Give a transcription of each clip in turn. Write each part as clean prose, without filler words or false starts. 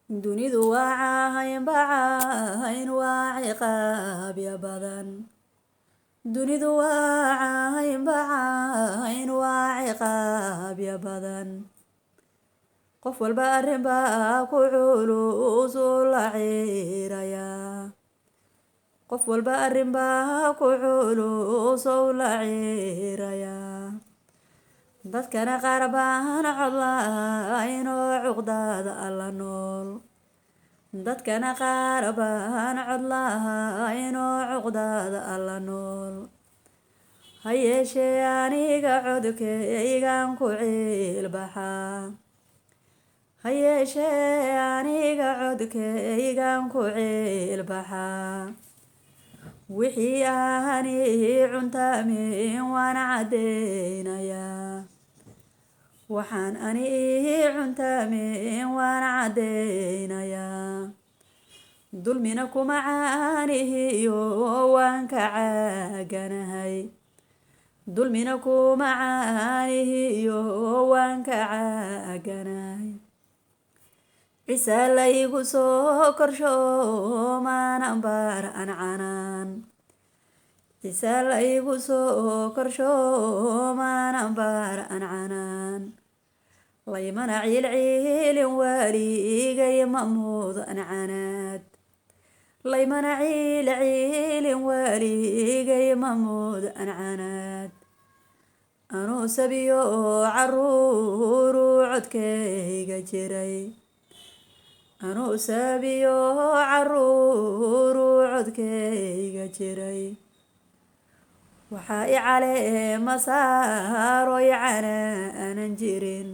dunidu waa caahayn bacahayn waa ciqaabya badan dunidu waa caahayn bacahayn waa ciqaabya badan qof walba arrin baa ku culus u la ciiraya qof walba arrin baa ku culus u la ciiraya dadkana qaar baan cod lahayn oo cuqdada alla nool dadkana qaar baan cod lahayn oo cuqdada alla nool ha yeeshee aniga codkaygaan ku ciilbaxaa ha yeeshee aniga codkaygaan ku ciilbaxaa wixii ahani cuntaamin waan caddeynayaa waxaan ani cuntaamin waan caddeynayaa dulmina kuma caanihiyo waan ka caaganahay dulmina kuma caanihiyo waan ka caaganahay ciise laygu soo korsho maanan baar an canaan ciise laygu soo korsho maanan baar an canaan laymana ciilciilin waaligay ma mudan canaad laymana ciilciilin waaligay ma mudan canaad anuu sabiyo caruuru codkayga jiray anuu sabiyo caruuru codkayga jiray waxaa i caleema saaro i canaanan jirin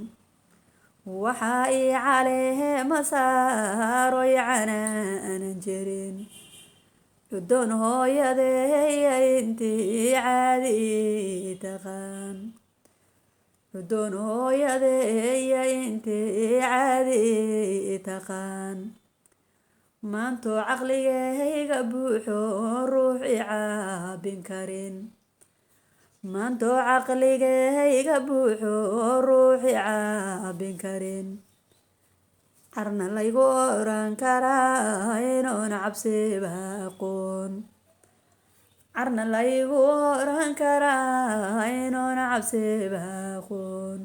waxaa i caleema saaro i canaanan jirin cudoon hooyadeeya intii caadi ii taqaan cudoon hooyadeeya intii caadi ii taqaan maantoo caqligayga buuxo ruux i caabin karin maantoo caqligayga buuxo ruux i caabin karin carna laygu oran karaa inoon cabsiba aqoon carna laygu oran karaa inoon cabsiba aqoon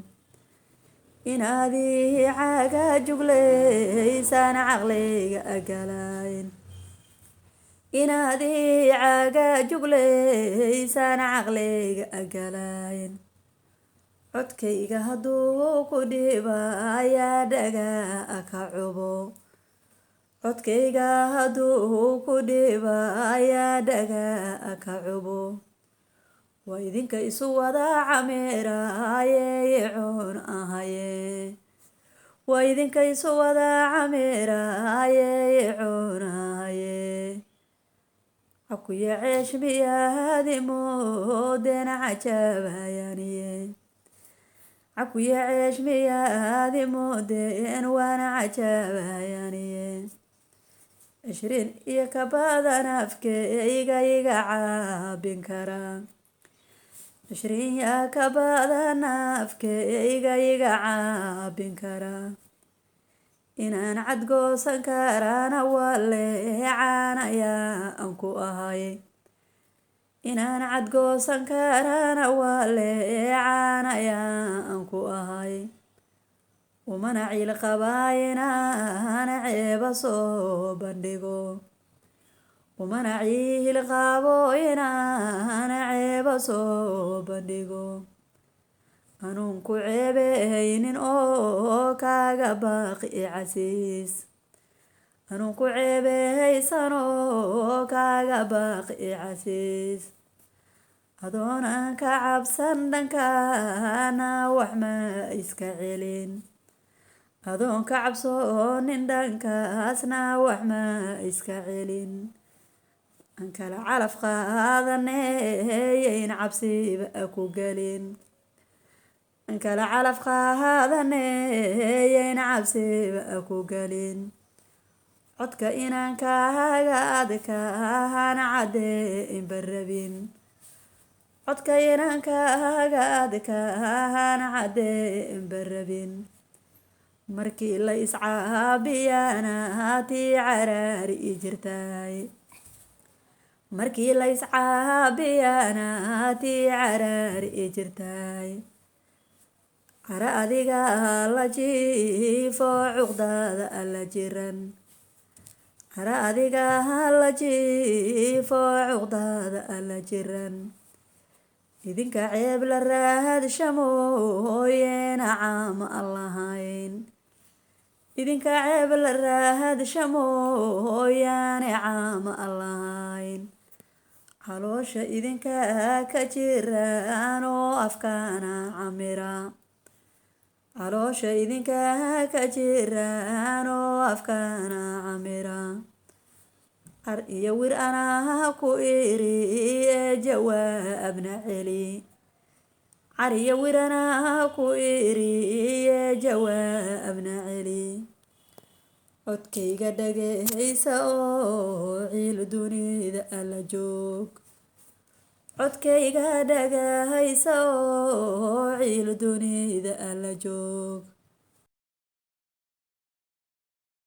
inaadii caaga juglaysaan caqliga agalayn inaadii caaga juglaysaan caqliga agalayn codkayga hadduu ku dhibayaa dhagaa ka cubo codkayga hadduu ku dhibayaa dhagaa ka cubo waa idinka isu wada cameeraaye coon ahaye waa idinka isu wada cameeraaye coon ahaye cakuya ceesh miyaadi moodeen cajabayaniye cakuya ceesh miyaadi moodeen waana cajabayaniye 20 iyo ka badan afkayga iga caabin karaa 20 iyo ka badan afkayga iga caabin karaa inaan cadgoosan karaana wale caanaya aan ku ahay inaan cadgoosan karaana wale caanaya aan ku ahay umana ciil qabaa inaan ceeba soo bandhigo umana ciil qabo inaan ceeba soo bandhigo anuun ku ceebeynin oo kaaga baaqi casiis anuun ku ceebeysan oo kaaga baaqi casiis adoonan ka cabsan dhankaana wax ma iska celin adoon ka cabsoonin dhankaasna wax ma iska celin aan kala calaf qaadaneeyayn cabsiba ku gelin aan kala calaf qaadaneeyayn cabsiba ku gelin codka inaan kaaga adkaan caddeyn barabin codka inaan kaaga adkaan caddeyn barabin markii la iscaabiyana tii caraari i jirtay markii la iscaabiyana tii caraari i jirtay cara adiga la jiifo cuqdada alla jiran cara adiga la jiifo cuqdada alla jiran idinka ceeb la raadshamooyeena caama aan lahayn idinka ceeb la raadshamooyaane caama aan lahayn caloosha idinka ka jiraan oo afkaana camira caloosha idinka ka jiraan oo afkaana camira car iyo wir anaa ku iri ee jawaabna celi car iyo wir anaa ku iri ee jawaabna celi codkayga dhagaysa oo ciil dunida alla joog codkayga dhagaysa oo ciil dunida alla joog